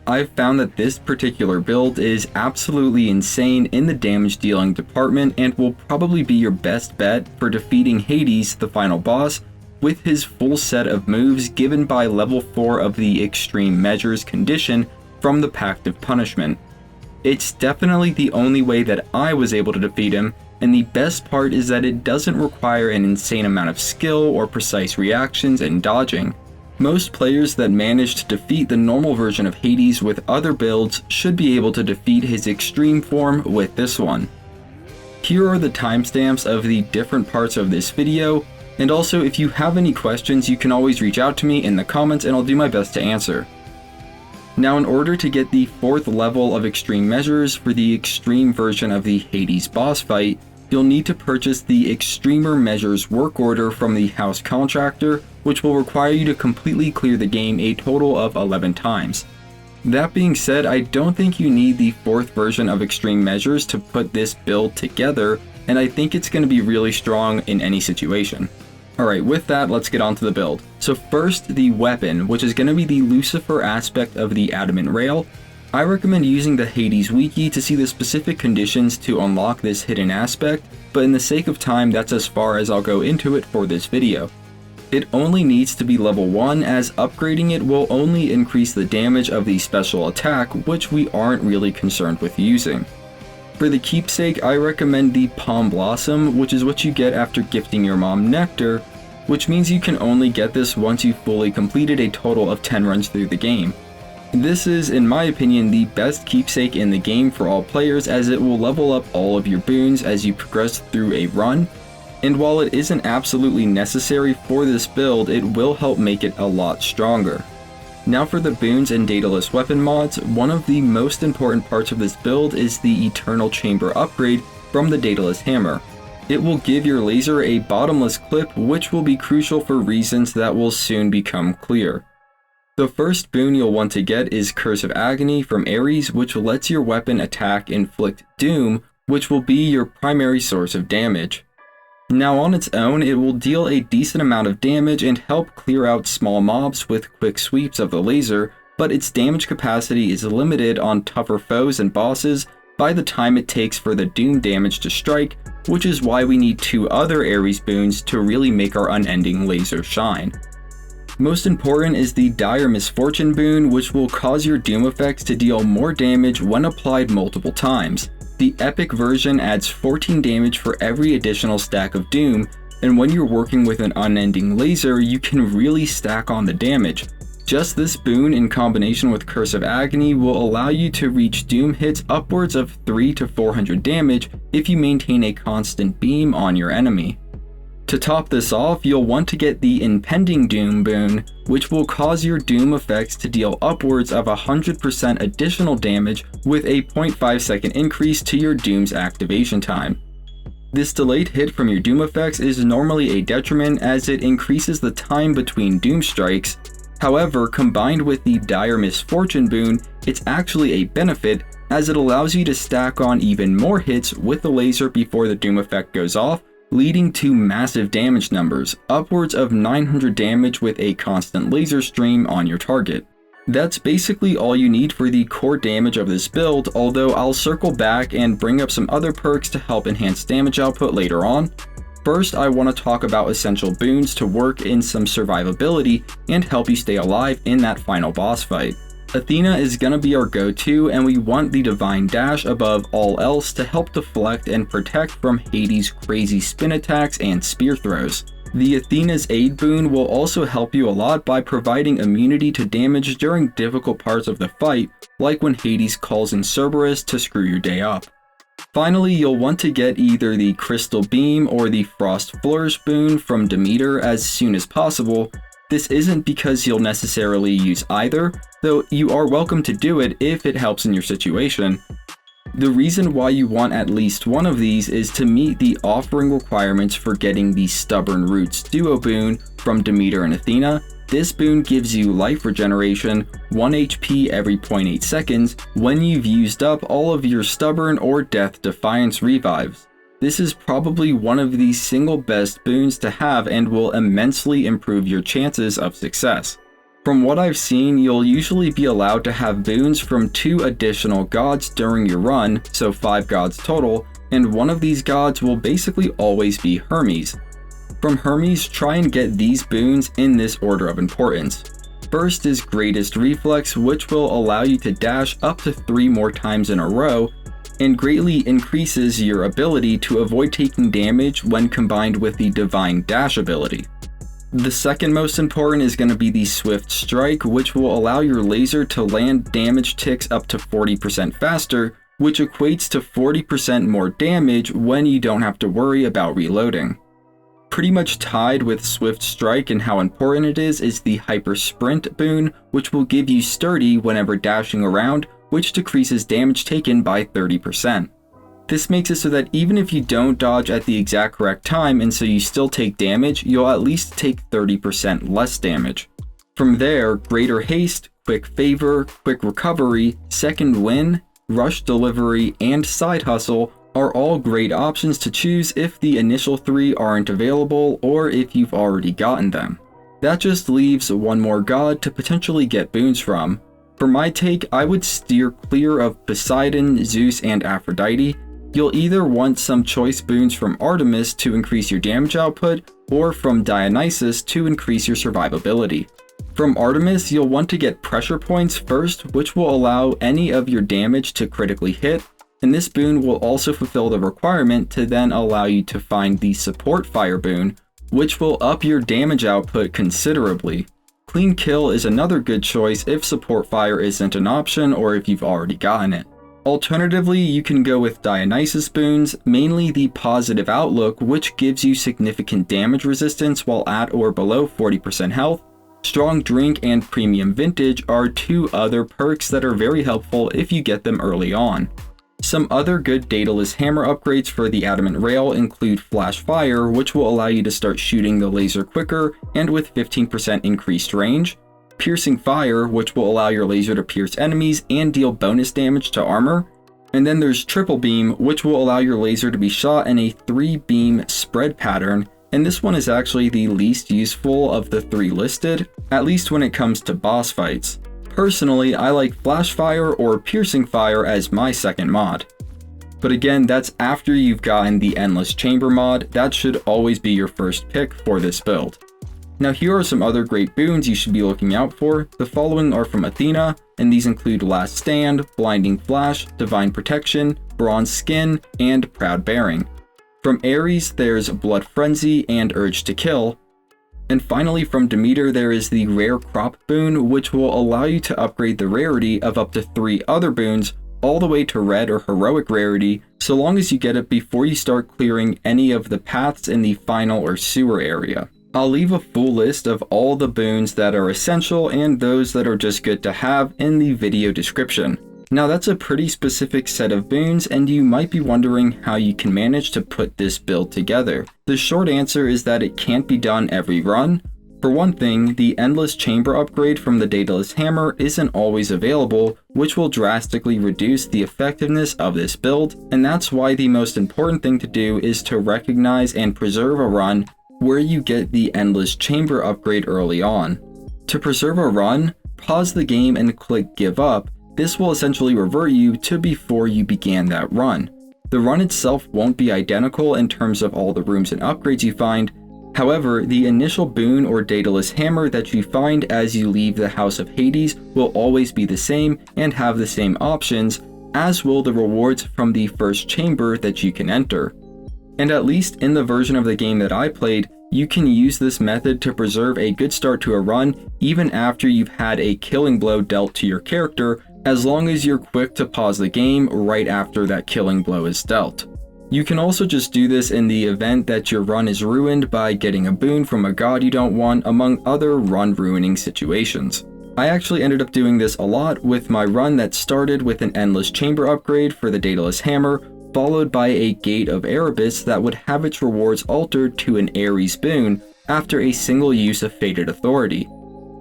I've found that this particular build is absolutely insane in the damage dealing department and will probably be your best bet for defeating Hades, the final boss, with his full set of moves given by level 4 of the Extreme Measures condition from the Pact of Punishment. It's definitely the only way that I was able to defeat him, and the best part is that it doesn't require an insane amount of skill or precise reactions and dodging. Most players that manage to defeat the normal version of Hades with other builds should be able to defeat his extreme form with this one. Here are the timestamps of the different parts of this video, and also if you have any questions you can always reach out to me in the comments and I'll do my best to answer. Now, in order to get the 4th level of Extreme Measures for the extreme version of the Hades boss fight, you'll need to purchase the Extremer Measures work order from the house contractor, which will require you to completely clear the game a total of 11 times. That being said, I don't think you need the 4th version of Extreme Measures to put this build together, and I think it's going to be really strong in any situation. Alright, with that, let's get on to the build. So first, the weapon, which is going to be the Lucifer aspect of the Adamant rail. I recommend using the Hades wiki to see the specific conditions to unlock this hidden aspect, but in the sake of time, that's as far as I'll go into it for this video. It only needs to be level 1, as upgrading it will only increase the damage of the special attack, which we aren't really concerned with using. For the Keepsake, I recommend the Pom Blossom, which is what you get after gifting your mom nectar, which means you can only get this once you've fully completed a total of 10 runs through the game. This is, in my opinion, the best Keepsake in the game for all players, as it will level up all of your boons as you progress through a run, and while it isn't absolutely necessary for this build, it will help make it a lot stronger. Now for the Boons and Daedalus weapon mods, one of the most important parts of this build is the Eternal Chamber upgrade from the Daedalus hammer. It will give your laser a bottomless clip, which will be crucial for reasons that will soon become clear. The first boon you'll want to get is Curse of Agony from Ares, which lets your weapon attack inflict doom, which will be your primary source of damage. Now on its own, it will deal a decent amount of damage and help clear out small mobs with quick sweeps of the laser, but its damage capacity is limited on tougher foes and bosses by the time it takes for the doom damage to strike, which is why we need 2 other Ares boons to really make our unending laser shine. Most important is the Dire Misfortune boon, which will cause your doom effects to deal more damage when applied multiple times. The epic version adds 14 damage for every additional stack of doom, and when you're working with an unending laser, you can really stack on the damage. Just this boon in combination with Curse of Agony will allow you to reach doom hits upwards of 300 to 400 damage if you maintain a constant beam on your enemy. To top this off, you'll want to get the Impending Doom boon, which will cause your doom effects to deal upwards of 100% additional damage with a 0.5 second increase to your doom's activation time. This delayed hit from your doom effects is normally a detriment, as it increases the time between doom strikes. However, combined with the Dire Misfortune boon, it's actually a benefit, as it allows you to stack on even more hits with the laser before the doom effect goes off, leading to massive damage numbers, upwards of 900 damage with a constant laser stream on your target. That's basically all you need for the core damage of this build, although I'll circle back and bring up some other perks to help enhance damage output later on. First, I want to talk about essential boons to work in some survivability and help you stay alive in that final boss fight. Athena is gonna be our go-to, and we want the Divine Dash above all else to help deflect and protect from Hades' crazy spin attacks and spear throws. The Athena's Aid boon will also help you a lot by providing immunity to damage during difficult parts of the fight, like when Hades calls in Cerberus to screw your day up. Finally, you'll want to get either the Crystal Beam or the Frost Flourish boon from Demeter as soon as possible. This isn't because you'll necessarily use either, though you are welcome to do it if it helps in your situation. The reason why you want at least one of these is to meet the offering requirements for getting the Stubborn Roots duo boon from Demeter and Athena. This boon gives you life regeneration, 1 HP every 0.8 seconds, when you've used up all of your Stubborn or Death Defiance revives. This is probably one of the single best boons to have and will immensely improve your chances of success. From what I've seen, you'll usually be allowed to have boons from 2 additional gods during your run, so 5 gods total, and one of these gods will basically always be Hermes. From Hermes, try and get these boons in this order of importance. First is Greatest Reflex, which will allow you to dash up to 3 more times in a row, and greatly increases your ability to avoid taking damage when combined with the Divine Dash ability. The second most important is going to be the Swift Strike, which will allow your laser to land damage ticks up to 40% faster, which equates to 40% more damage when you don't have to worry about reloading. Pretty much tied with Swift Strike and how important it is the Hyper Sprint boon, which will give you Sturdy whenever dashing around, which decreases damage taken by 30%. This makes it so that even if you don't dodge at the exact correct time and so you still take damage, you'll at least take 30% less damage. From there, Greater Haste, Quick Favor, Quick Recovery, Second Win, Rush Delivery, and Side Hustle are all great options to choose if the initial 3 aren't available or if you've already gotten them. That just leaves one more god to potentially get boons from. For my take, I would steer clear of Poseidon, Zeus, and Aphrodite. You'll either want some choice boons from Artemis to increase your damage output, or from Dionysus to increase your survivability. From Artemis, you'll want to get pressure points first, which will allow any of your damage to critically hit, and this boon will also fulfill the requirement to then allow you to find the Support Fire boon, which will up your damage output considerably. Clean Kill is another good choice if Support Fire isn't an option or if you've already gotten it. Alternatively, you can go with Dionysus boons, mainly the Positive Outlook, which gives you significant damage resistance while at or below 40% health. Strong Drink and Premium Vintage are 2 other perks that are very helpful if you get them early on. Some other good Daedalus hammer upgrades for the Adamant rail include Flash Fire, which will allow you to start shooting the laser quicker and with 15% increased range. Piercing Fire, which will allow your laser to pierce enemies and deal bonus damage to armor. And then there's Triple Beam, which will allow your laser to be shot in a 3-beam spread pattern, and this one is actually the least useful of the 3 listed, at least when it comes to boss fights. Personally, I like Flash Fire or Piercing Fire as my second mod. But again, that's after you've gotten the Endless Chamber mod. That should always be your first pick for this build. Now here are some other great boons you should be looking out for. The following are from Athena, and these include Last Stand, Blinding Flash, Divine Protection, Bronze Skin, and Proud Bearing. From Ares, there's Blood Frenzy and Urge to Kill. And finally from Demeter, there is the Rare Crop boon, which will allow you to upgrade the rarity of up to 3 other boons all the way to Red or Heroic rarity, so long as you get it before you start clearing any of the paths in the final or sewer area. I'll leave a full list of all the boons that are essential and those that are just good to have in the video description. Now that's a pretty specific set of boons, and you might be wondering how you can manage to put this build together. The short answer is that it can't be done every run. For one thing, the Endless Chamber upgrade from the Daedalus hammer isn't always available, which will drastically reduce the effectiveness of this build, and that's why the most important thing to do is to recognize and preserve a run where you get the Endless Chamber upgrade early on. To preserve a run, pause the game and click Give Up. This will essentially revert you to before you began that run. The run itself won't be identical in terms of all the rooms and upgrades you find. However, the initial boon or Daedalus hammer that you find as you leave the House of Hades will always be the same and have the same options, as will the rewards from the first chamber that you can enter. And at least in the version of the game that I played, you can use this method to preserve a good start to a run even after you've had a killing blow dealt to your character, as long as you're quick to pause the game right after that killing blow is dealt. You can also just do this in the event that your run is ruined by getting a boon from a god you don't want, among other run ruining situations. I actually ended up doing this a lot with my run that started with an Endless Chamber upgrade for the Daedalus hammer, followed by a Gate of Erebus that would have its rewards altered to an Ares boon after a single use of Fated Authority.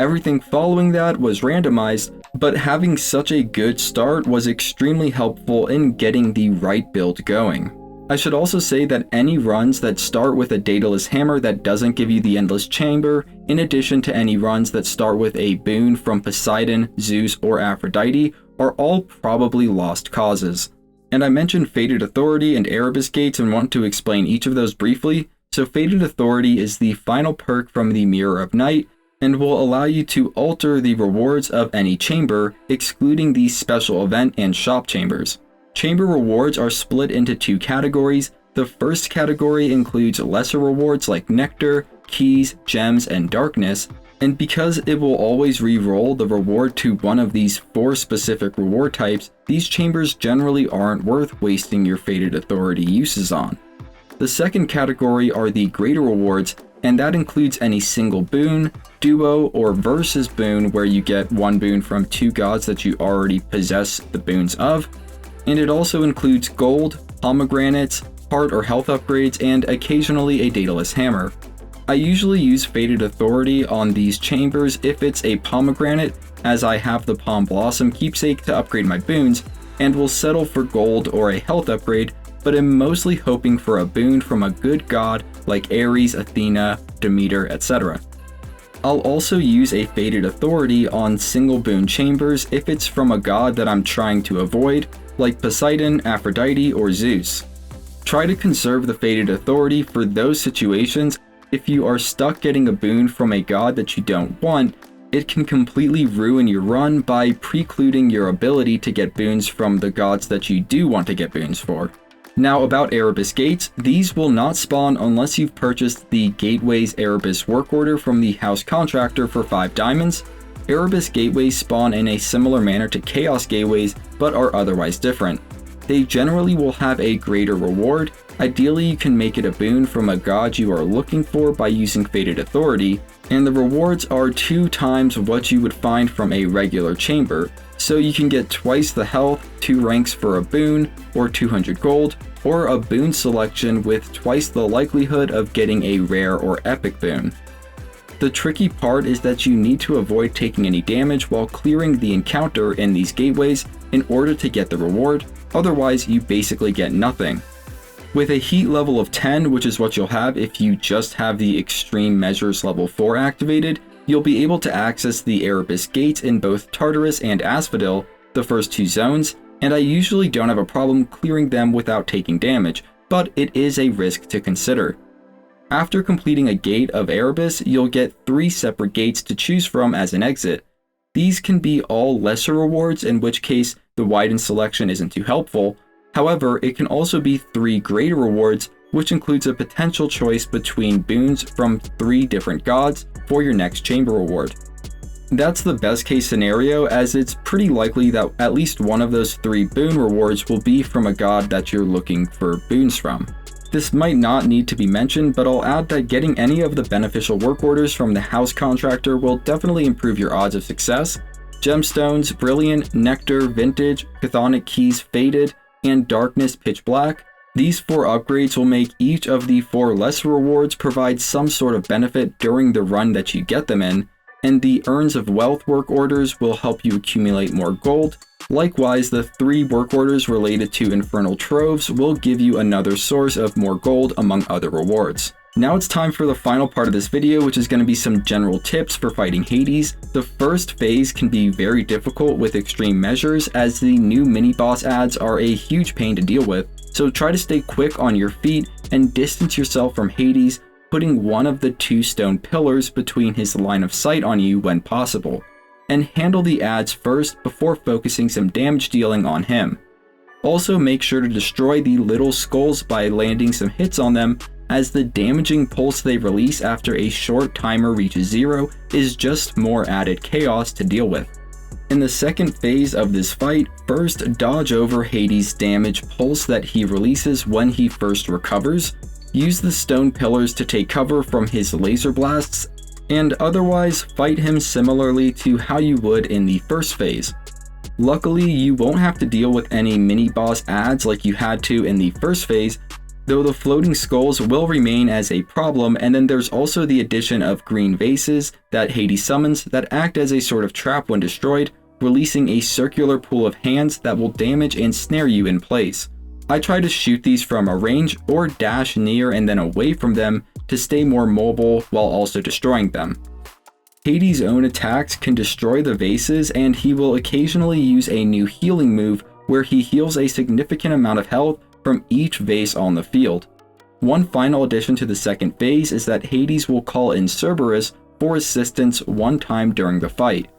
Everything following that was randomized, but having such a good start was extremely helpful in getting the right build going. I should also say that any runs that start with a Daedalus hammer that doesn't give you the Endless Chamber, in addition to any runs that start with a boon from Poseidon, Zeus, or Aphrodite, are all probably lost causes. And I mentioned Fated Authority and EREBUS gates and want to explain each of those briefly. So Fated Authority is the final perk from the Mirror of Night, and will allow you to alter the rewards of any chamber, excluding the special event and shop chambers. Chamber rewards are split into two categories. The first category includes lesser rewards like Nectar, Keys, Gems, and Darkness, and because it will always re-roll the reward to one of these 4 specific reward types, these chambers generally aren't worth wasting your Fated Authority uses on. The second category are the greater rewards, and that includes any single boon, duo, or versus boon where you get one boon from 2 gods that you already possess the boons of. And it also includes gold, pomegranates, heart or health upgrades, and occasionally a Daedalus hammer. I usually use Fated Authority on these chambers if it's a pomegranate, as I have the Pom Blossom Keepsake to upgrade my boons, and will settle for gold or a health upgrade, but am mostly hoping for a boon from a good god like Ares, Athena, Demeter, etc. I'll also use a Fated Authority on single boon chambers if it's from a god that I'm trying to avoid, like Poseidon, Aphrodite, or Zeus. Try to conserve the Fated Authority for those situations. If you are stuck getting a boon from a god that you don't want, it can completely ruin your run by precluding your ability to get boons from the gods that you do want to get boons for. Now about EREBUS gates, these will not spawn unless you've purchased the Gateways EREBUS work order from the house contractor for 5 diamonds. EREBUS gateways spawn in a similar manner to Chaos gateways, but are otherwise different. They generally will have a greater reward. Ideally, you can make it a boon from a god you are looking for by using Fated Authority, and the rewards are 2 times what you would find from a regular chamber, so you can get twice the health, 2 ranks for a boon, or 200 gold, or a boon selection with twice the likelihood of getting a rare or epic boon. The tricky part is that you need to avoid taking any damage while clearing the encounter in these gateways in order to get the reward, otherwise you basically get nothing. With a heat level of 10, which is what you'll have if you just have the Extreme Measures level 4 activated, you'll be able to access the EREBUS gates in both Tartarus and Asphodel, the first 2 zones, and I usually don't have a problem clearing them without taking damage, but it is a risk to consider. After completing a gate of EREBUS, you'll get 3 separate gates to choose from as an exit. These can be all lesser rewards, in which case the widened selection isn't too helpful. However, it can also be 3 greater rewards, which includes a potential choice between boons from 3 different gods for your next chamber reward. That's the best case scenario, as it's pretty likely that at least one of those 3 boon rewards will be from a god that you're looking for boons from. This might not need to be mentioned, but I'll add that getting any of the beneficial work orders from the house contractor will definitely improve your odds of success. Gemstones, Brilliant, Nectar, Vintage, Chthonic Keys Faded, and Darkness Pitch Black. These 4 upgrades will make each of the 4 lesser rewards provide some sort of benefit during the run that you get them in, and the Urns of Wealth work orders will help you accumulate more gold. Likewise, the 3 work orders related to Infernal Troves will give you another source of more gold among other rewards. Now it's time for the final part of this video, which is going to be some general tips for fighting Hades. The first phase can be very difficult with Extreme Measures, as the new mini-boss adds are a huge pain to deal with, so try to stay quick on your feet and distance yourself from Hades, putting one of the 2 stone pillars between his line of sight on you when possible, and handle the adds first before focusing some damage dealing on him. Also make sure to destroy the little skulls by landing some hits on them, as the damaging pulse they release after a short timer reaches 0 is just more added chaos to deal with. In the second phase of this fight, first dodge over Hades' damage pulse that he releases when he first recovers, use the stone pillars to take cover from his laser blasts, and otherwise fight him similarly to how you would in the first phase. Luckily, you won't have to deal with any mini-boss adds like you had to in the first phase, though the floating skulls will remain as a problem, and then there's also the addition of green vases that Hades summons that act as a sort of trap when destroyed, releasing a circular pool of hands that will damage and snare you in place. I try to shoot these from a range or dash near and then away from them to stay more mobile while also destroying them. Hades' own attacks can destroy the vases, and he will occasionally use a new healing move where he heals a significant amount of health from each vase on the field. One final addition to the second phase is that Hades will call in Cerberus for assistance one time during the fight.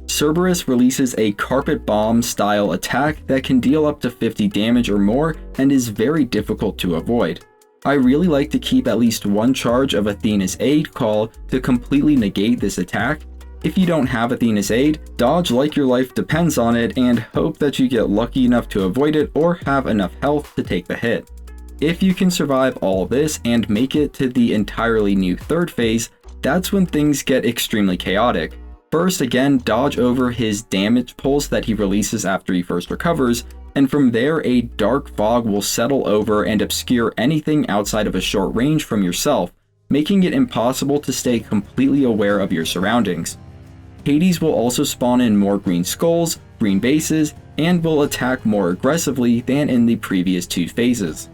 Cerberus releases a carpet bomb style attack that can deal up to 50 damage or more and is very difficult to avoid. I really like to keep at least one charge of Athena's aid call to completely negate this attack. If you don't have Athena's aid, dodge like your life depends on it and hope that you get lucky enough to avoid it or have enough health to take the hit. If you can survive all this and make it to the entirely new third phase, that's when things get extremely chaotic. First, again, dodge over his damage pulse that he releases after he first recovers, and from there a dark fog will settle over and obscure anything outside of a short range from yourself, making it impossible to stay completely aware of your surroundings. Hades will also spawn in more green skulls, green bases, and will attack more aggressively than in the previous two phases.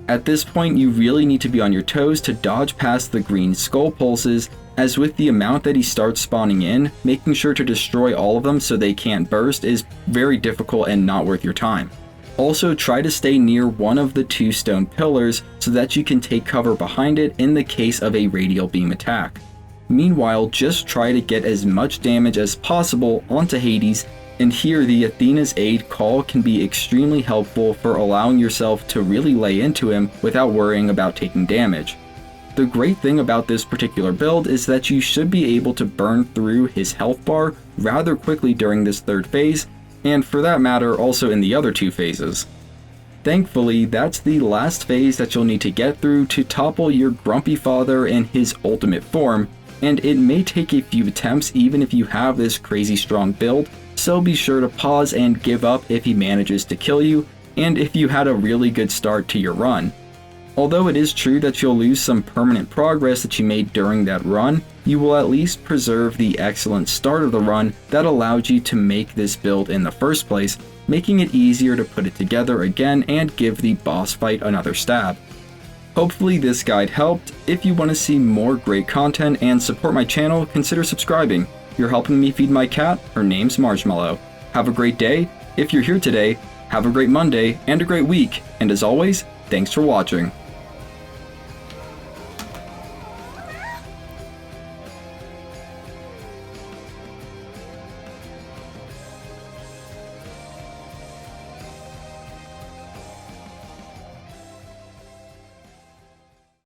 At this point, you really need to be on your toes to dodge past the green skull pulses, as with the amount that he starts spawning in, making sure to destroy all of them so they can't burst is very difficult and not worth your time. Also, try to stay near one of the two stone pillars so that you can take cover behind it in the case of a radial beam attack. Meanwhile, just try to get as much damage as possible onto Hades, and here the Athena's aid call can be extremely helpful for allowing yourself to really lay into him without worrying about taking damage. The great thing about this particular build is that you should be able to burn through his health bar rather quickly during this third phase, and for that matter also in the other two phases. Thankfully, that's the last phase that you'll need to get through to topple your grumpy father in his ultimate form, and it may take a few attempts even if you have this crazy strong build, so be sure to pause and give up if he manages to kill you, and if you had a really good start to your run. Although it is true that you'll lose some permanent progress that you made during that run, you will at least preserve the excellent start of the run that allowed you to make this build in the first place, making it easier to put it together again and give the boss fight another stab. Hopefully this guide helped. If you want to see more great content and support my channel, consider subscribing. You're helping me feed my cat. Her name's Marshmallow. Have a great day. If you're here today, have a great Monday and a great week. And as always, thanks for watching.